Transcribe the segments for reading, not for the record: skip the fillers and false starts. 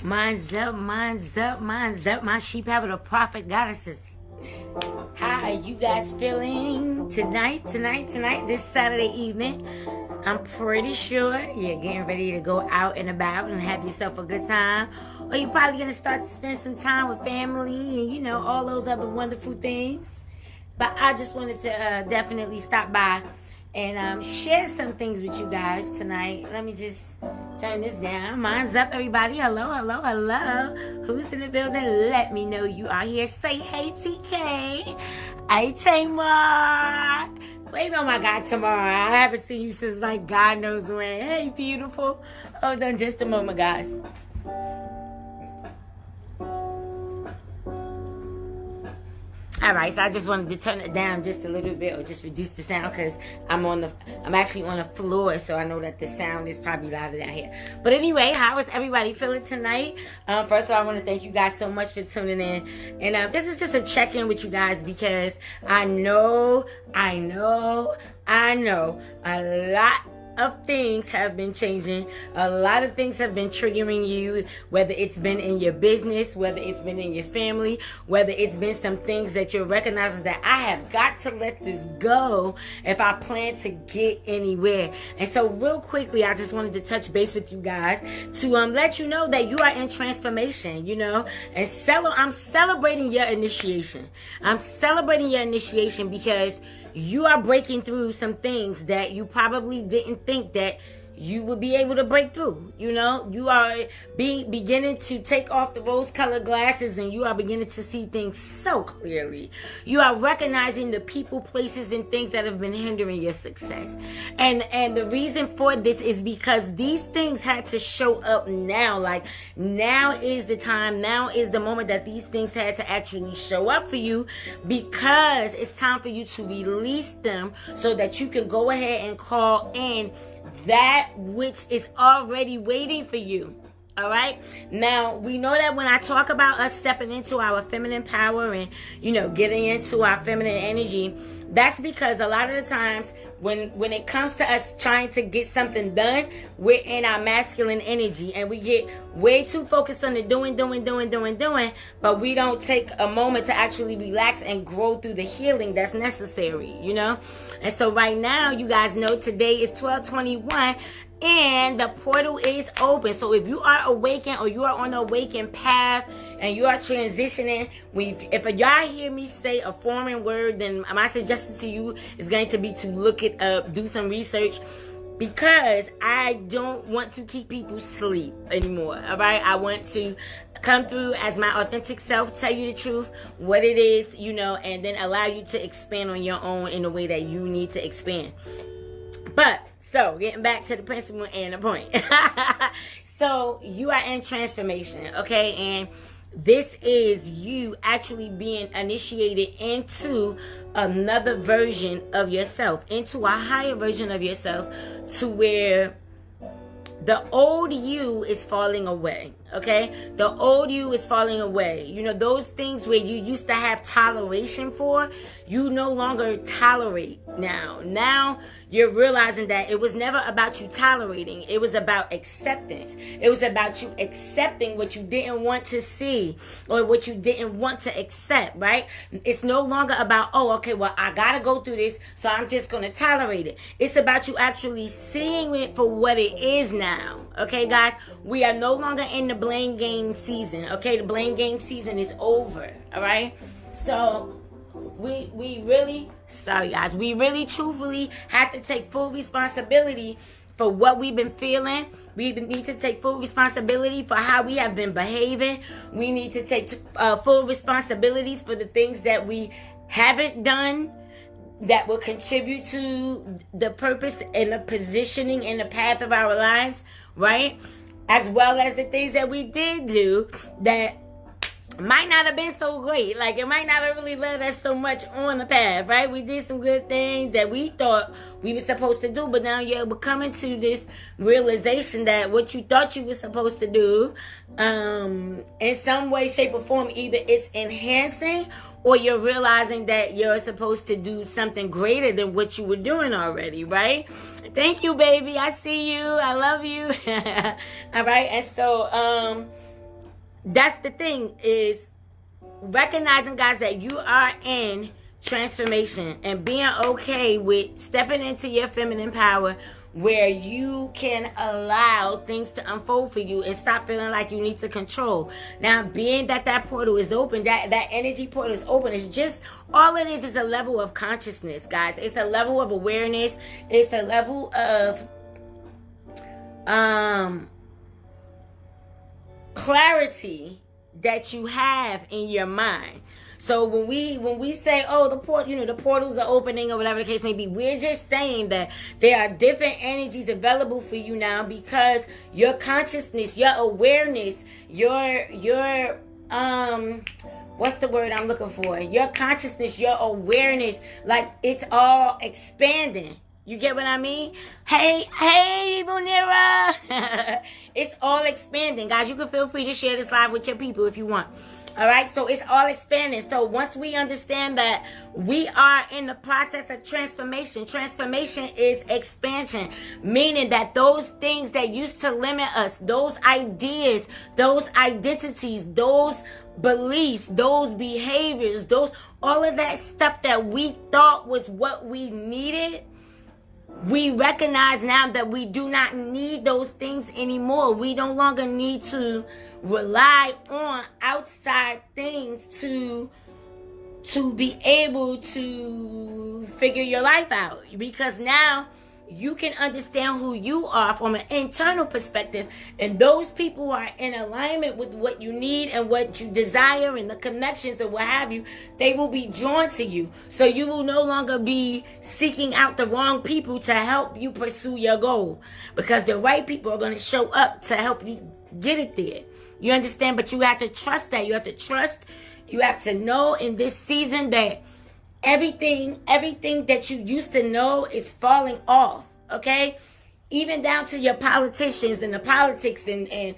Mine's up, mine's up, mine's up. My sheep have the prophet goddesses. How are you guys feeling tonight, this Saturday evening? I'm pretty sure you're getting ready to go out and about and have yourself a good time. Or you're probably going to start to spend some time with family and, all those other wonderful things. But I just wanted to definitely stop by and share some things with you guys tonight. Let me just turn this down. Mine's up, everybody. Hello, hello, hello. Who's in the building? Let me know you are here. Say hey, TK. Hey, Tamar. Wait, oh my God, Tamara. I haven't seen you since like God knows when. Hey, beautiful. Hold on just a moment, guys. All right, so I just wanted to turn it down just a little bit or just reduce the sound because I'm actually on the floor, so I know that the sound is probably louder down here. But anyway, how is everybody feeling tonight? First of all, I want to thank you guys so much for tuning in. And this is just a check-in with you guys because I know a lot of things have been changing. A lot of things have been triggering you, whether it's been in your business, whether it's been in your family, whether it's been some things that you're recognizing that I have got to let this go if I plan to get anywhere. And so real quickly, I just wanted to touch base with you guys to let you know that you are in transformation, and I'm celebrating your initiation. I'm celebrating your initiation because you are breaking through some things that you probably didn't think that you would be able to break through. You are beginning to take off the rose-colored glasses and you are beginning to see things so clearly. You are recognizing the people, places, and things that have been hindering your success. And the reason for this is because these things had to show up now. Like, now is the time, now is the moment that these things had to actually show up for you, because it's time for you to release them so that you can go ahead and call in that which is already waiting for you. All right. Now, we know that when I talk about us stepping into our feminine power and, getting into our feminine energy, that's because a lot of the times when it comes to us trying to get something done, we're in our masculine energy and we get way too focused on the doing, but we don't take a moment to actually relax and grow through the healing that's necessary, And so right now, you guys know today is 12/21. And the portal is open. So if you are awakened or you are on the awakened path and you are transitioning, if y'all hear me say a foreign word, then my suggestion to you is going to be to look it up, do some research, because I don't want to keep people asleep anymore. All right, I want to come through as my authentic self, tell you the truth, what it is, and then allow you to expand on your own in the way that you need to expand. So, getting back to the principle and the point. So, you are in transformation, okay? And this is you actually being initiated into another version of yourself, into a higher version of yourself, to where the old you is falling away, okay? The old you is falling away. Those things where you used to have toleration for, you no longer tolerate now. Now you're realizing that it was never about you tolerating. It was about acceptance. It was about you accepting what you didn't want to see or what you didn't want to accept, right? It's no longer about, I gotta go through this, so I'm just gonna tolerate it. It's about you actually seeing it for what it is now. Okay, guys? We are no longer in the blame game season. Okay, the blame game season is over. All right? So we really truthfully have to take full responsibility for what we've been feeling. We need to take full responsibility for how we have been behaving. We need to take full responsibilities for the things that we haven't done that will contribute to the purpose and the positioning and the path of our lives, right? As well as the things that we did do that might not have been so great. Like, it might not have really led us so much on the path, right? We did some good things that we thought we were supposed to do, but now you're coming to this realization that what you thought you were supposed to do, in some way, shape, or form, either it's enhancing or you're realizing that you're supposed to do something greater than what you were doing already, right? Thank you, baby. I see you. I love you. All right. And so, that's the thing, is recognizing, guys, that you are in transformation and being okay with stepping into your feminine power, where you can allow things to unfold for you and stop feeling like you need to control. Now, being that portal is open, that energy portal is open, it's just, all it is a level of consciousness, guys. It's a level of awareness. It's a level of clarity that you have in your mind. So when we say, oh, the portals are opening, or whatever the case may be, we're just saying that there are different energies available for you now, because your consciousness, your awareness, your what's the word I'm looking for? Your consciousness, your awareness, like, it's all expanding. You get what I mean? Hey, Munira. It's all expanding, guys. You can feel free to share this live with your people if you want. All right, so it's all expanding. So once we understand that we are in the process of transformation is expansion, meaning that those things that used to limit us, those ideas, those identities, those beliefs, those behaviors, all of that stuff that we thought was what we needed, we recognize now that we do not need those things anymore. We no longer need to rely on outside things to be able to figure your life out, because now you can understand who you are from an internal perspective, and those people who are in alignment with what you need and what you desire and the connections and what have you, they will be drawn to you. So you will no longer be seeking out the wrong people to help you pursue your goal, because the right people are going to show up to help you get it there. You understand? But you have to trust that. You have to know in this season that everything that you used to know is falling off, okay? Even down to your politicians and the politics and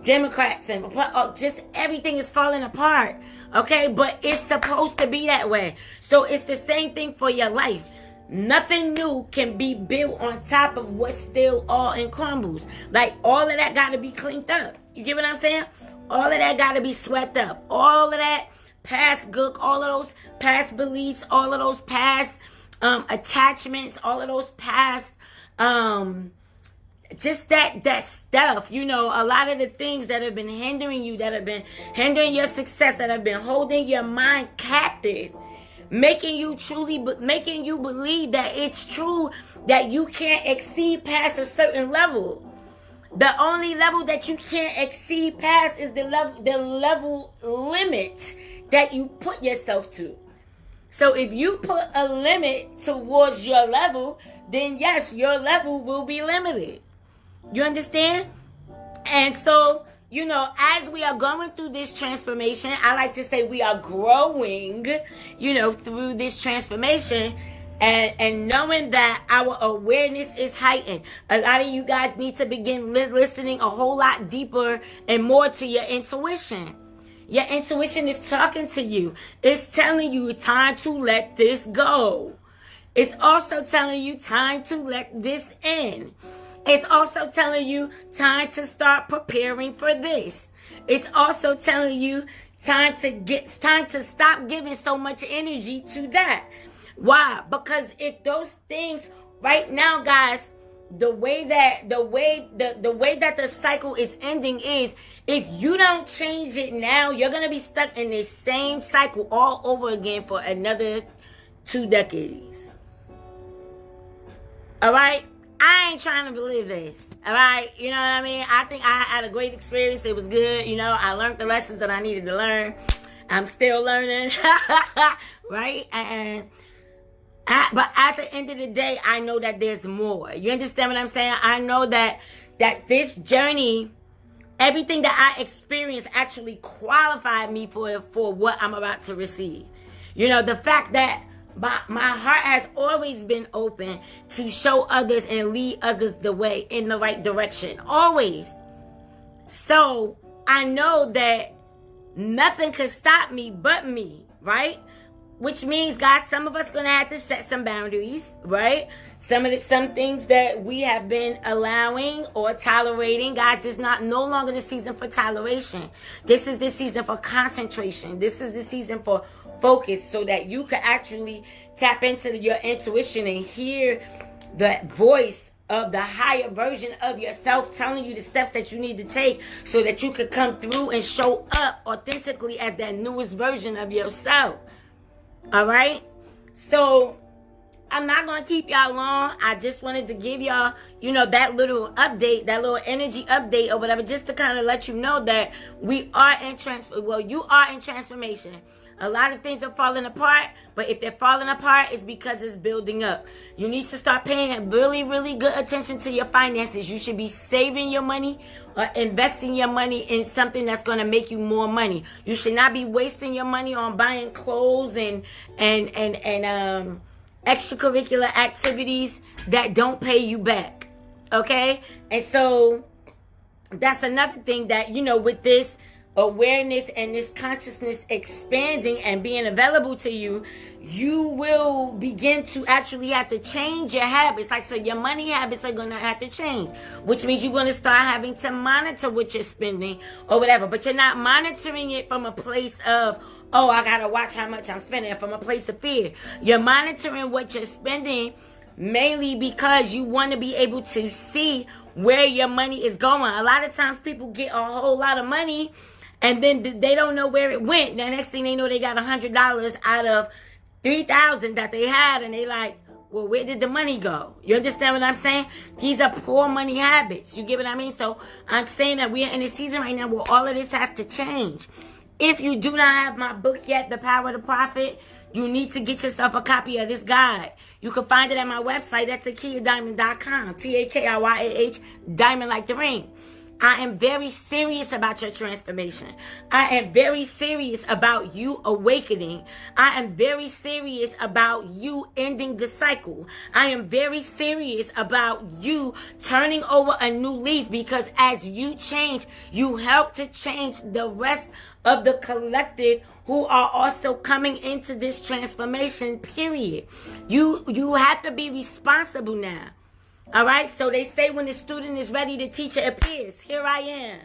Democrats and just everything is falling apart, okay? But it's supposed to be that way. So it's the same thing for your life. Nothing new can be built on top of what's still all in crumbles. Like, all of that got to be cleaned up. You get what I'm saying? All of that got to be swept up. All of that past gook, all of those past beliefs, all of those past attachments, all of those past just that stuff, a lot of the things that have been hindering you, that have been hindering your success, that have been holding your mind captive, making you believe that it's true that you can't exceed past a certain level. The only level that you can't exceed past is the level limit that you put yourself to. So if you put a limit towards your level, then yes, your level will be limited. You understand? And so, as we are going through this transformation, I like to say we are growing, through this transformation. And knowing that our awareness is heightened. A lot of you guys need to begin listening a whole lot deeper and more to your intuition. Your intuition is talking to you. It's telling you time to let this go. It's also telling you time to let this in. It's also telling you time to start preparing for this. It's also telling you time to stop giving so much energy to that. Why? Because if those things right now, guys, the way that the cycle is ending is, if you don't change it now, you're going to be stuck in this same cycle all over again for another 2 decades. All right? I ain't trying to believe this. All right? You know what I mean? I think I had a great experience. It was good. I learned the lessons that I needed to learn. I'm still learning. Right? But at the end of the day, I know that there's more. You understand what I'm saying? I know that this journey, everything that I experienced actually qualified me for what I'm about to receive. The fact that my heart has always been open to show others and lead others the way in the right direction. Always. So I know that nothing could stop me but me, right? which means, guys, some of us gonna have to set some boundaries, right? Some things that we have been allowing or tolerating, guys, this is no longer the season for toleration. This is the season for concentration. This is the season for focus, so that you can actually tap into your intuition and hear the voice of the higher version of yourself telling you the steps that you need to take so that you could come through and show up authentically as that newest version of yourself. All right? So I'm not going to keep y'all long. I just wanted to give y'all, that little update, that little energy update or whatever, just to kind of let you know that we are in you are in transformation. A lot of things are falling apart, but if they're falling apart, it's because it's building up. You need to start paying really, really good attention to your finances. You should be saving your money or investing your money in something that's going to make you more money. You should not be wasting your money on buying clothes and extracurricular activities that don't pay you back. Okay? And so that's another thing that, with this awareness and this consciousness expanding and being available to you, you will begin to actually have to change your habits. So your money habits are going to have to change, which means you're going to start having to monitor what you're spending or whatever. But you're not monitoring it from a place of, oh, I got to watch how much I'm spending, from a place of fear. You're monitoring what you're spending mainly because you want to be able to see where your money is going. A lot of times people get a whole lot of money and then they don't know where it went. The next thing they know, they got $100 out of $3,000 that they had, and they like, well, where did the money go? You understand what I'm saying? These are poor money habits. You get what I mean? So I'm saying that we are in a season right now where all of this has to change. If you do not have my book yet, The Power to Profit, you need to get yourself a copy of this guide. You can find it at my website at TakiyaDiamond.com. TAKIYAH, diamond like the ring. I am very serious about your transformation. I am very serious about you awakening. I am very serious about you ending the cycle. I am very serious about you turning over a new leaf, because as you change, you help to change the rest of the collective who are also coming into this transformation period. You have to be responsible now. All right, so they say when the student is ready, the teacher appears. Here I am.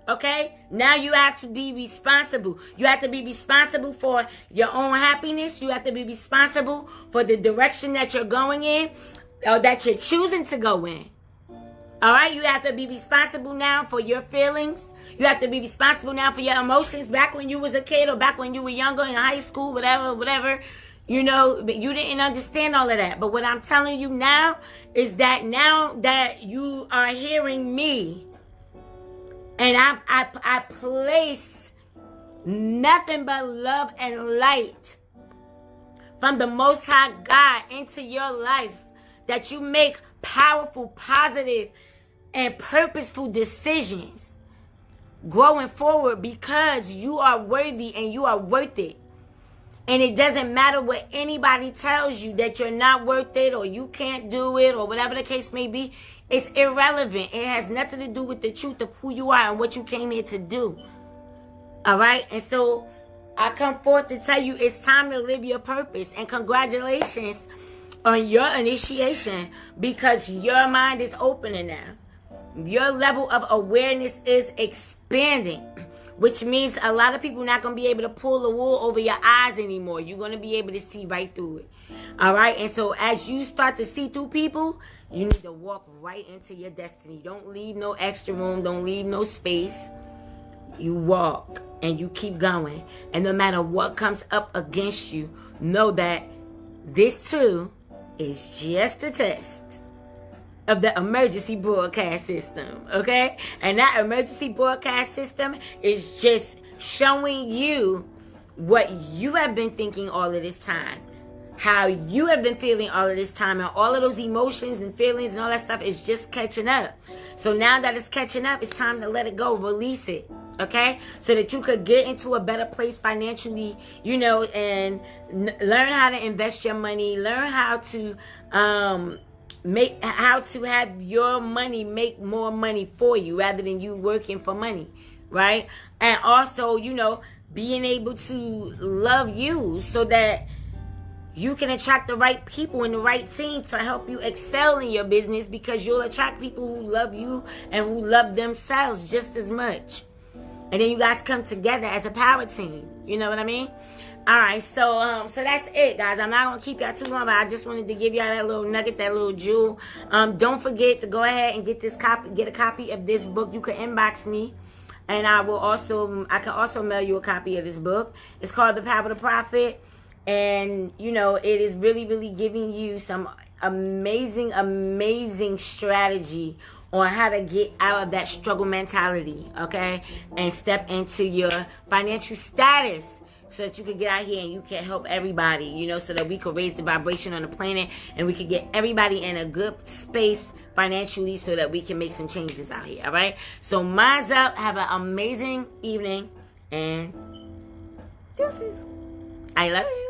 Okay, now you have to be responsible. You have to be responsible for your own happiness. You have to be responsible for the direction that you're going in, or that you're choosing to go in. All right, you have to be responsible now for your feelings. You have to be responsible now for your emotions. Back when you was a kid, or back when you were younger in high school, whatever. But you didn't understand all of that. But what I'm telling you now is that now that you are hearing me, and I place nothing but love and light from the Most High God into your life, that you make powerful, positive, and purposeful decisions going forward, because you are worthy and you are worth it. And it doesn't matter what anybody tells you, that you're not worth it, or you can't do it, or whatever the case may be. It's irrelevant. It has nothing to do with the truth of who you are and what you came here to do. All right? And so I come forth to tell you it's time to live your purpose. And congratulations on your initiation, because your mind is opening now. Your level of awareness is expanding, which means a lot of people not going to be able to pull the wool over your eyes anymore. You're going to be able to see right through it. All right? And so as you start to see through people, you need to walk right into your destiny. Don't leave no extra room. Don't leave no space. You walk and you keep going. And no matter what comes up against you, know that this too is just a test of the emergency broadcast system, okay? And that emergency broadcast system is just showing you what you have been thinking all of this time, how you have been feeling all of this time, and all of those emotions and feelings and all that stuff is just catching up. So now that it's catching up, it's time to let it go, release it, okay? So that you could get into a better place financially, and learn how to invest your money, learn how to have your money make more money for you rather than you working for money, right? And also, being able to love you so that you can attract the right people and the right team to help you excel in your business, because you'll attract people who love you and who love themselves just as much. And then you guys come together as a power team. You know what I mean? All right, so that's it, guys. I'm not going to keep y'all too long, but I just wanted to give y'all that little nugget, that little jewel. Don't forget to go ahead and get a copy of this book. You can inbox me, and I can also mail you a copy of this book. It's called The Power to Profit, and, you know, it is really, really giving you some amazing, amazing strategy on how to get out of that struggle mentality, okay? And step into your financial status so that you can get out here and you can help everybody, you know, so that we can raise the vibration on the planet and we can get everybody in a good space financially so that we can make some changes out here, all right? So mine's up. Have an amazing evening and deuces. I love you.